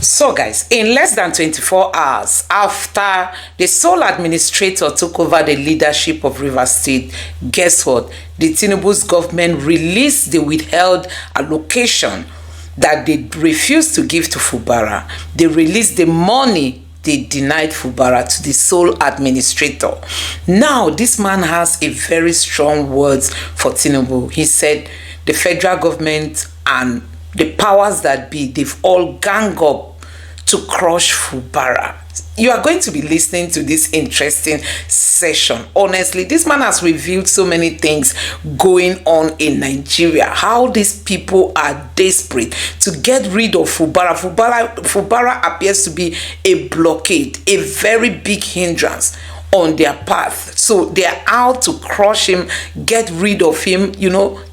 So guys, in less than 24 hours after the sole administrator took over the leadership of Rivers State, guess what? The TINUBU's government released the withheld allocation that they refused to give to FUBARA. They released the money they denied FUBARA to the sole administrator. Now, this man has a very strong words for TINUBU. He said the federal government and the powers that be, they've all gang up to crush FUBARA. You are going to be listening to this interesting session. Honestly, this man has revealed so many things going on in Nigeria. How these people are desperate to get rid of FUBARA. FUBARA appears to be a blockade, a very big hindrance on their path. So they are out to crush him, get rid of him,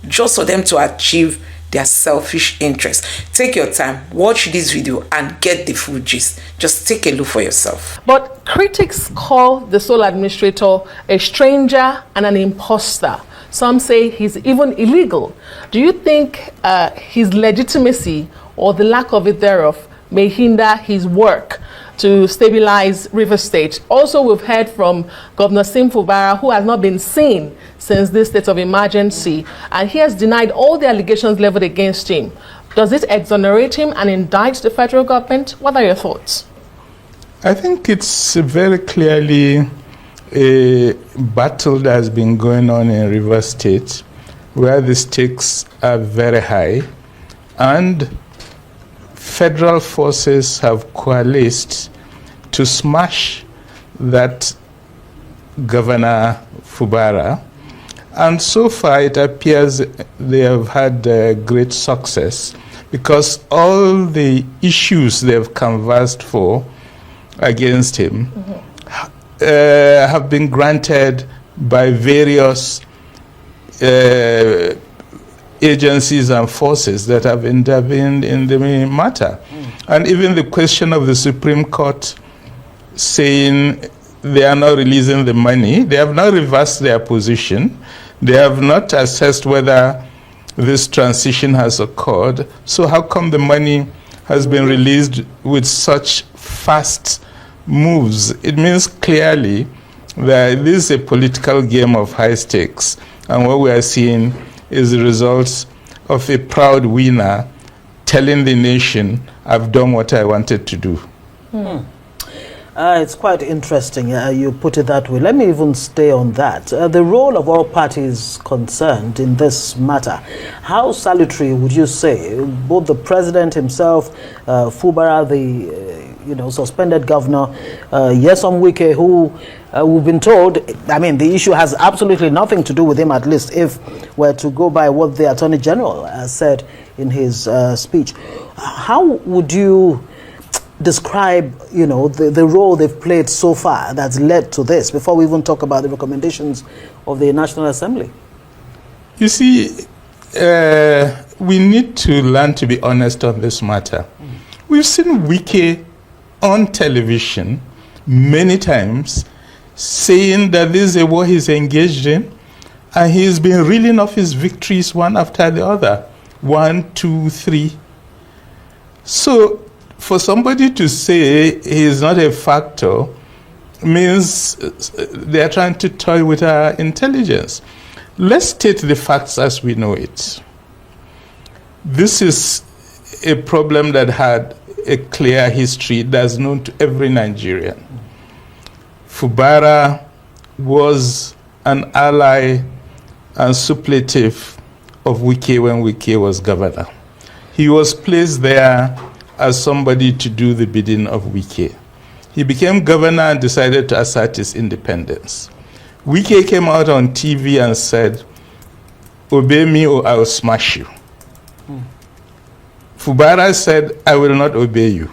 just for them to achieve their selfish interests. Take your time, watch this video and get the full gist. Just take a look for yourself. But critics call the sole administrator a stranger and an imposter. Some say he's even illegal. Do you think his legitimacy or the lack of it thereof may hinder his work to stabilize Rivers State? Also, we've heard from Governor FUBARA, who has not been seen since this state of emergency, and he has denied all the allegations leveled against him. Does it exonerate him and indict the federal government? What are your thoughts? I think it's very clearly a battle that has been going on in Rivers State, where the stakes are very high, and federal forces have coalesced to smash that Governor FUBARA. And so far, it appears they have had great success because all the issues they've canvassed for against him have been granted by various agencies and forces that have intervened in the matter. And even the question of the Supreme Court saying they are not releasing the money, they have now reversed their position. They have not assessed whether this transition has occurred. So how come the money has been released with such fast moves? It means clearly that this is a political game of high stakes. And what we are seeing is the results of a proud winner telling the nation, I've done what I wanted to do. It's quite interesting you put it that way. Let me even stay on that. The role of all parties concerned in this matter, how salutary would you say, both the president himself, FUBARA, the suspended governor, Wike, who we've been told, the issue has absolutely nothing to do with him, at least if we're to go by what the Attorney General said in his speech. How would you describe, the role they've played so far that's led to this, before we even talk about the recommendations of the National Assembly? You see, we need to learn to be honest on this matter. We've seen Wike on television many times saying that this is a war he's engaged in, and he's been reeling off his victories one after the other. 1, 2, 3. So for somebody to say he's not a factor means they're trying to toy with our intelligence. Let's state the facts as we know it. This is a problem that had a clear history that's known to every Nigerian. FUBARA was an ally and suppletive of Wike when Wike was governor. He was placed there as somebody to do the bidding of Wike. He became governor and decided to assert his independence. Wike came out on TV and said, "Obey me or I will smash you." FUBARA said, "I will not obey you."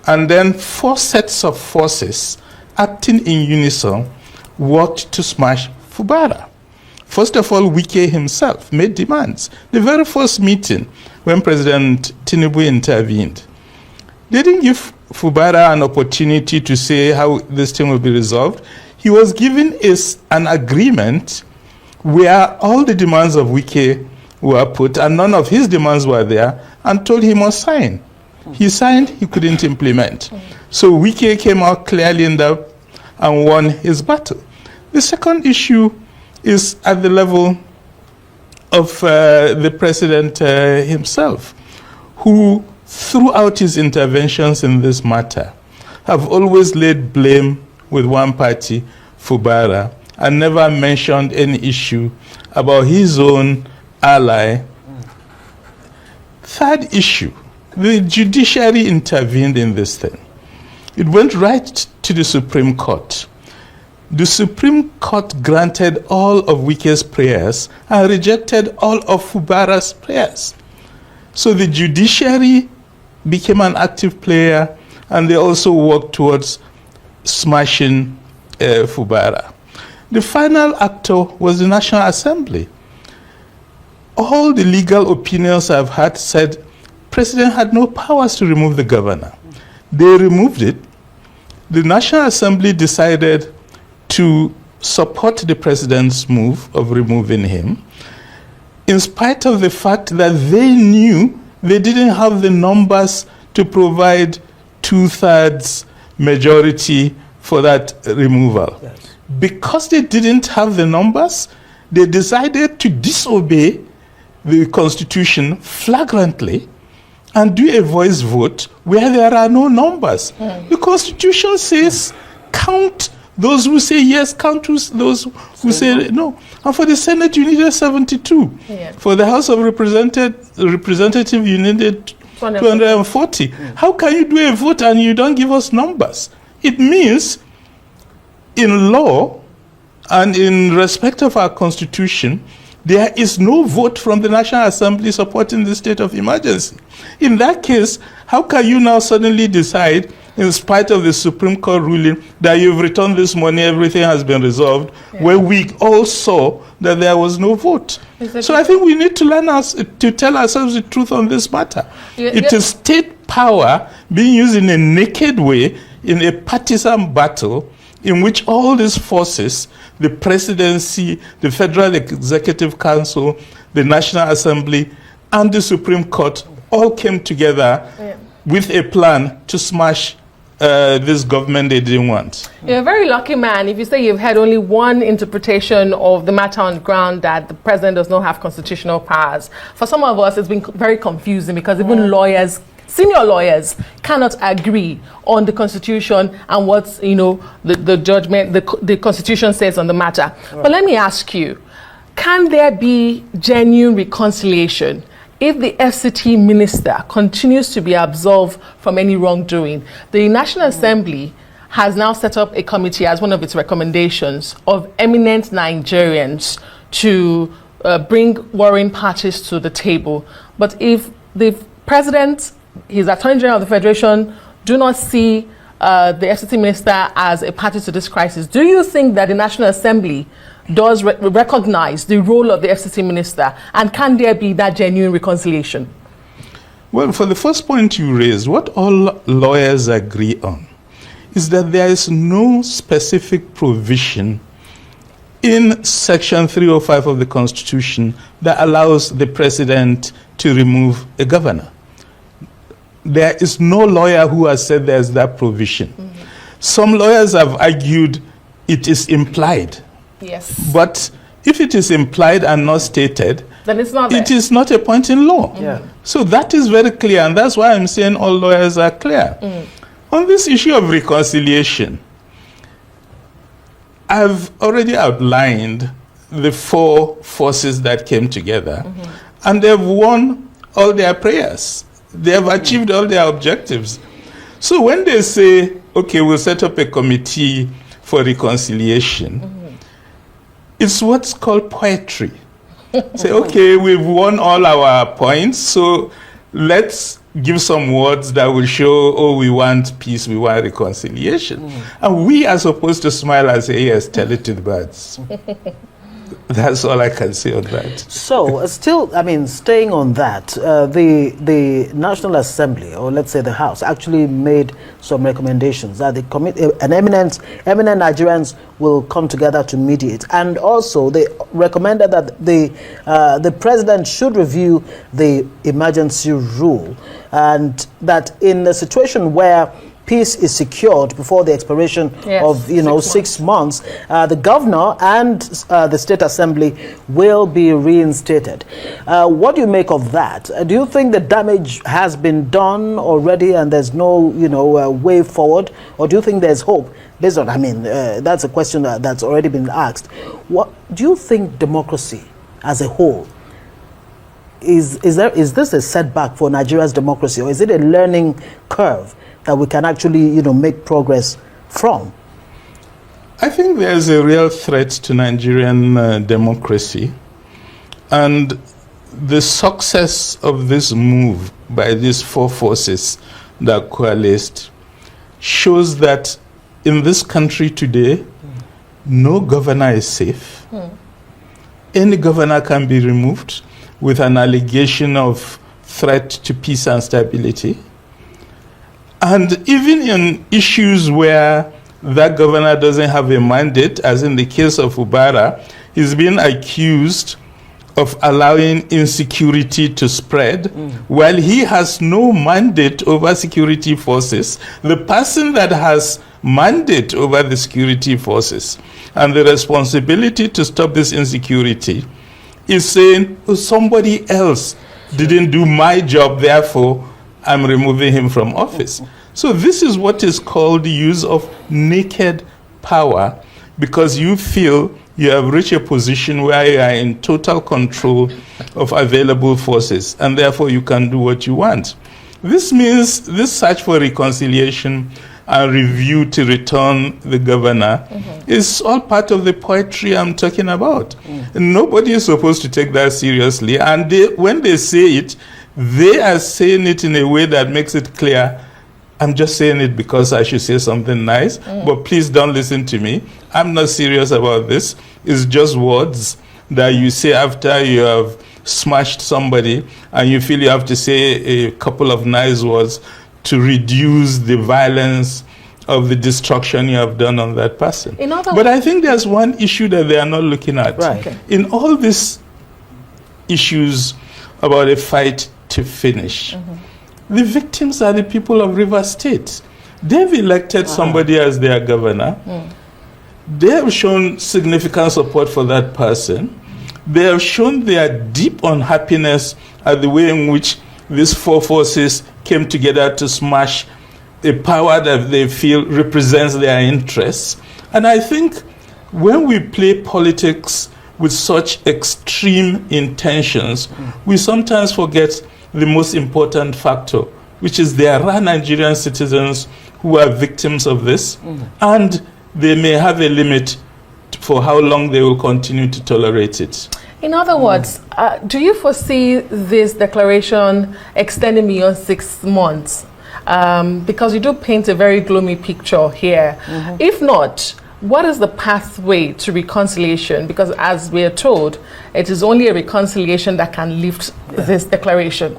And then 4 sets of forces acting in unison worked to smash FUBARA. First of all, Wike himself made demands. The very first meeting when President TINUBU intervened, they didn't give FUBARA an opportunity to say how this thing will be resolved. He was given an agreement where all the demands of Wike were put and none of his demands were there, and told he must sign. He signed, he couldn't implement. So Wike came out clearly in that and won his battle. The second issue is at the level of the president himself, who throughout his interventions in this matter have always laid blame with one party, FUBARA, and never mentioned any issue about his own ally. Third issue, the judiciary intervened in this thing. It went right to the Supreme Court. The Supreme Court granted all of Wike's prayers and rejected all of FUBARA's prayers. So the judiciary became an active player, and they also worked towards smashing FUBARA. The final actor was the National Assembly. All the legal opinions I've had said President had no powers to remove the governor. They removed it. The National Assembly decided to support the president's move of removing him, in spite of the fact that they knew they didn't have the numbers to provide 2/3 majority for that removal. Yes. Because they didn't have the numbers, they decided to disobey the Constitution flagrantly and do a voice vote where there are no numbers. The Constitution says count those who say yes, count those who say no. And for the Senate, you needed 72. Yeah. For the House of Representatives, you needed 240. How can you do a vote and you don't give us numbers? It means in law and in respect of our Constitution, there is no vote from the National Assembly supporting the state of emergency. In that case, how can you now suddenly decide, in spite of the Supreme Court ruling, that you've returned this money, everything has been resolved, where we all saw that there was no vote? Exactly. So I think we need to learn to tell ourselves the truth on this matter. It is state power being used in a naked way in a partisan battle in which all these forces, the presidency, the Federal Executive Council, the National Assembly, and the Supreme Court all came together with a plan to smash this government they didn't want. You're a very lucky man if you say you've had only one interpretation of the matter on the ground, that the president does not have constitutional powers. For some of us, it's been very confusing because even lawyers, senior lawyers, cannot agree on the Constitution and what the judgment, the Constitution says on the matter. Right. But let me ask you, can there be genuine reconciliation if the FCT minister continues to be absolved from any wrongdoing? The National Assembly has now set up a committee as one of its recommendations of eminent Nigerians to bring warring parties to the table. But if the president, his Attorney General of the Federation, do not see the FCT minister as a party to this crisis, do you think that the National Assembly does recognize the role of the FCT minister, and can there be that genuine reconciliation? Well, for the first point you raised, what all lawyers agree on is that there is no specific provision in Section 305 of the Constitution that allows the president to remove a governor. There is no lawyer who has said there's that provision. Some lawyers have argued it is implied. Yes. But if it is implied and not stated, then it's not it is not a point in law. Yeah. So that is very clear, and that's why I'm saying all lawyers are clear. On this issue of reconciliation, I've already outlined the four forces that came together, and they've won all their prayers. They have achieved all their objectives. So when they say, okay, we'll set up a committee for reconciliation, it's what's called poetry. Say, okay, we've won all our points, so let's give some words that will show, oh, we want peace, we want reconciliation. And we are supposed to smile and say, yes, tell it to the birds. That's all I can say on that. So, still, I mean, staying on that, the National Assembly, or let's say the House, actually made some recommendations that eminent Nigerians will come together to mediate, and also they recommended that the president should review the emergency rule, and that in a situation where peace is secured before the expiration of 6 months, the governor and the state assembly will be reinstated. What do you make of that? Do you think the damage has been done already and there's no way forward, or do you think there's hope? Based on, that's a question that's already been asked. What do you think democracy as a whole is this a setback for Nigeria's democracy, or is it a learning curve that we can actually, make progress from? I think there's a real threat to Nigerian democracy, and the success of this move by these four forces that coalesced shows that in this country today, no governor is safe. Any governor can be removed with an allegation of threat to peace and stability. And even in issues where that governor doesn't have a mandate, as in the case of FUBARA, he's been accused of allowing insecurity to spread, while he has no mandate over security forces. The person that has mandate over the security forces and the responsibility to stop this insecurity is saying, oh, somebody else didn't do my job, therefore I'm removing him from office. So this is what is called the use of naked power, because you feel you have reached a position where you are in total control of available forces, and therefore you can do what you want. This means this search for reconciliation and review to return the governor is all part of the poetry I'm talking about. Nobody is supposed to take that seriously, and when they say it, they are saying it in a way that makes it clear, I'm just saying it because I should say something nice, but please don't listen to me. I'm not serious about this. It's just words that you say after you have smashed somebody and you feel you have to say a couple of nice words to reduce the violence of the destruction you have done on that person. But I think there's one issue that they are not looking at. Right. In all these issues about a fight to finish, the victims are the people of Rivers State. They've elected somebody as their governor. They have shown significant support for that person. They have shown their deep unhappiness at the way in which these four forces came together to smash a power that they feel represents their interests. And I think when we play politics with such extreme intentions, we sometimes forget the most important factor, which is there are Nigerian citizens who are victims of this, and they may have a limit for how long they will continue to tolerate it. In other words, do you foresee this declaration extending beyond 6 months? Because you do paint a very gloomy picture here. If not, what is the pathway to reconciliation? Because as we are told, it is only a reconciliation that can lift this declaration,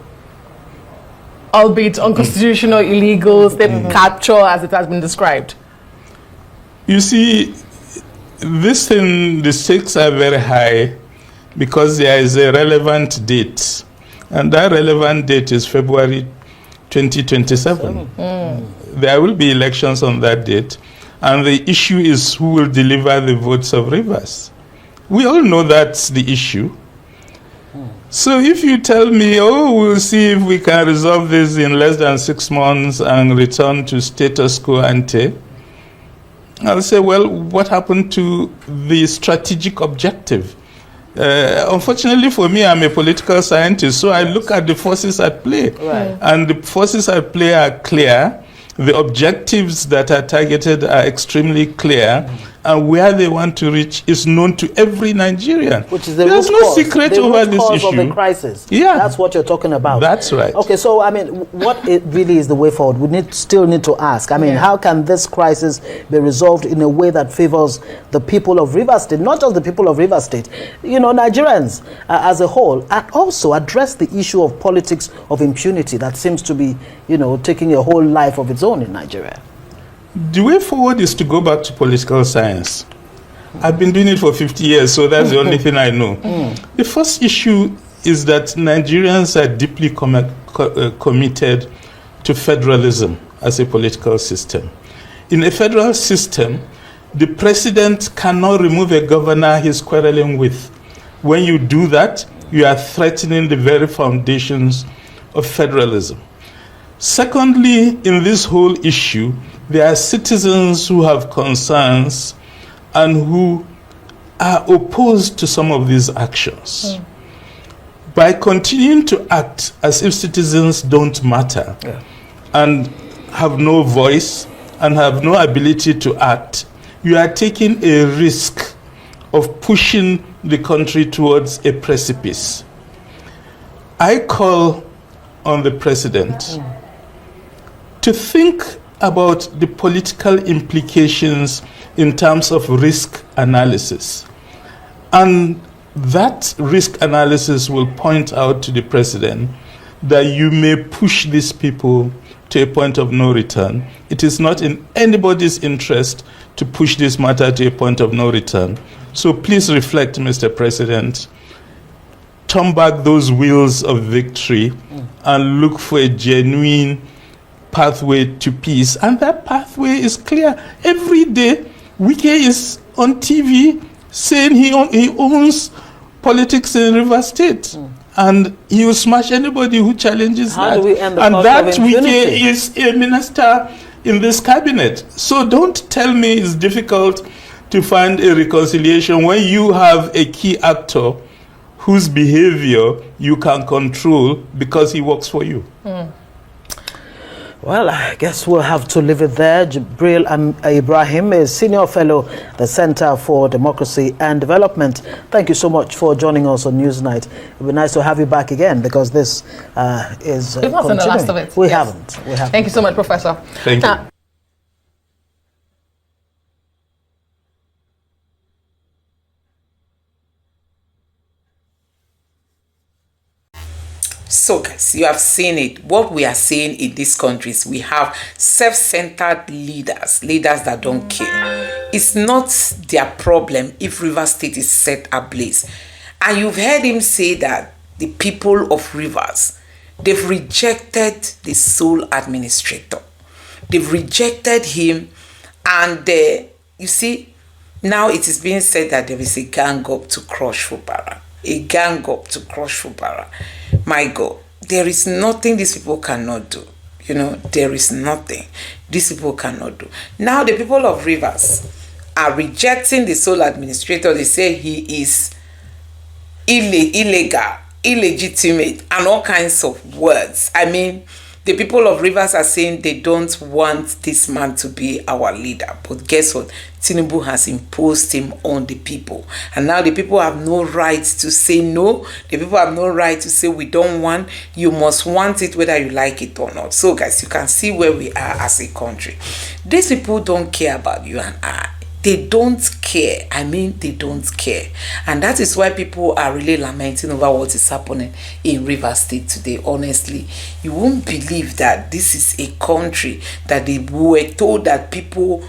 albeit unconstitutional, illegal, state capture, as it has been described. You see, this thing, the stakes are very high because there is a relevant date, and that relevant date is February 2027. There will be elections on that date, and the issue is who will deliver the votes of Rivers. We all know that's the issue. So if you tell me, oh, we'll see if we can resolve this in less than 6 months and return to status quo ante, I'll say, well, what happened to the strategic objective? Unfortunately for me, I'm a political scientist, so I look at the forces at play. And the forces at play are clear. The objectives that are targeted are extremely clear. and where they want to reach is known to every Nigerian. Which is the There's root no cause, secret the over root this cause issue. of the crisis. Yeah. That's what you're talking about. That's right. Okay, so I mean, what it really is the way forward? We still need to ask. I mean, how can this crisis be resolved in a way that favors the people of Rivers State, not just the people of Rivers State, Nigerians as a whole, and also address the issue of politics of impunity that seems to be, taking a whole life of its own in Nigeria? The way forward is to go back to political science. I've been doing it for 50 years, so that's the only thing I know. The first issue is that Nigerians are deeply committed to federalism as a political system. In a federal system, the president cannot remove a governor he's quarreling with. When you do that, you are threatening the very foundations of federalism. Secondly, in this whole issue, there are citizens who have concerns and who are opposed to some of these actions. By continuing to act as if citizens don't matter and have no voice and have no ability to act, you are taking a risk of pushing the country towards a precipice. I call on the president to think about the political implications in terms of risk analysis. And that risk analysis will point out to the president that you may push these people to a point of no return. It is not in anybody's interest to push this matter to a point of no return. So please reflect, Mr. President. Turn back those wheels of victory and look for a genuine pathway to peace. And that pathway is clear. Every day, Wike is on TV saying he owns politics in Rivers State. And he will smash anybody who challenges that. How do we end the and culture that of impunity? Wike is a minister in this cabinet. So don't tell me it's difficult to find a reconciliation when you have a key actor whose behavior you can control because he works for you. Well, I guess we'll have to leave it there. Jibril Ibrahim is Senior Fellow, the Center for Democracy and Development. Thank you so much for joining us on Newsnight. It would be nice to have you back again because this is We've not seen the last of it. We haven't. Thank you so much, Professor. Thank you. So guys, you have seen it. What we are seeing in these countries, we have self-centered leaders that don't care. It's not their problem if Rivers State is set ablaze. And you've heard him say that the people of Rivers, they've rejected the sole administrator. They've rejected him, and you see, now it is being said that there is a gang up to crush FUBARA. A gang up to crush FUBARA. My God, there is nothing these people cannot do. There is nothing these people cannot do. Now the people of Rivers are rejecting the sole administrator. They say he is illegal, illegitimate, and all kinds of words. I mean, the people of Rivers are saying they don't want this man to be our leader. But guess what? TINUBU has imposed him on the people. And now the people have no right to say no. The people have no right to say we don't want. You must want it whether you like it or not. So guys, you can see where we are as a country. These people don't care about you and I. They don't care. I mean, they don't care. And that is why people are really lamenting over what is happening in Rivers State today. Honestly, you won't believe that this is a country that we were told that people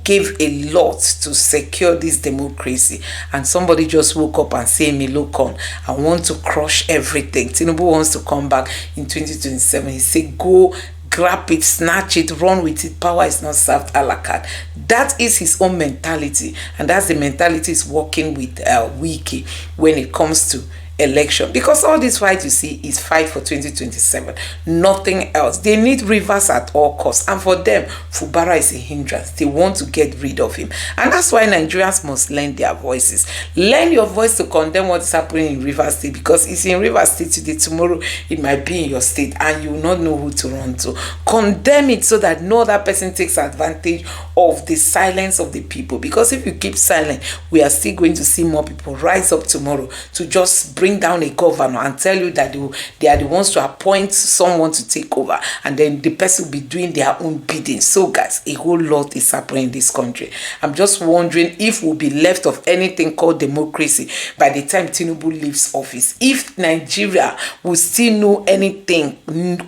gave a lot to secure this democracy, and somebody just woke up and say, me look on, I want to crush everything. TINUBU wants to come back in 2027. He said, go grab it, snatch it, run with it. Power is not served a la carte. That is his own mentality, and that's the mentality he's working with Wike when it comes to election, because all this fight you see is fight for 2027, nothing else. They need Rivers at all costs, and for them FUBARA is a hindrance. They want to get rid of him, and that's why Nigerians must lend their voices. Lend your voice to condemn what is happening in Rivers State, because it's in Rivers State today, tomorrow it might be in your state and you will not know who to run to. Condemn it so that no other person takes advantage of the silence of the people. Because if you keep silent, we are still going to see more people rise up tomorrow to just bring down a governor and tell you that they are the ones to appoint someone to take over, and then the person will be doing their own bidding. So guys, a whole lot is happening in this country. I'm just wondering if we'll be left of anything called democracy by the time Tinubu leaves office. If Nigeria will still know anything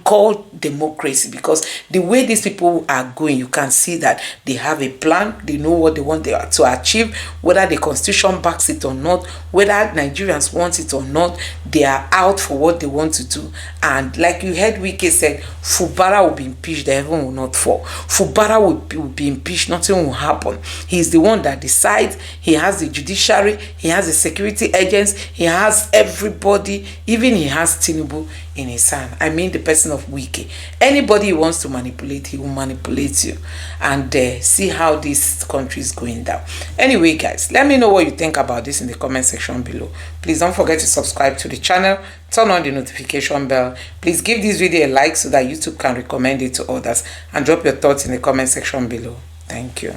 called democracy, because the way these people are going, you can see that they have a plan. They know what they want to achieve, whether the constitution backs it or not, whether Nigerians want it or not. They are out for what they want to do. And like you heard Wike said, FUBARA will be impeached, the heaven will not fall. FUBARA will be impeached, nothing will happen. He is the one that decides. He has the judiciary, he has the security agents, he has everybody, even he has Tinubu in his hand. I mean the person of Wike. Anybody he wants to manipulate, he will manipulate you. And see how this country is going down. Anyway guys, let me know what you think about this in the comment section below. Please don't forget to subscribe to the channel, turn on the notification bell. Please give this video a like so that YouTube can recommend it to others, and drop your thoughts in the comment section below. Thank you.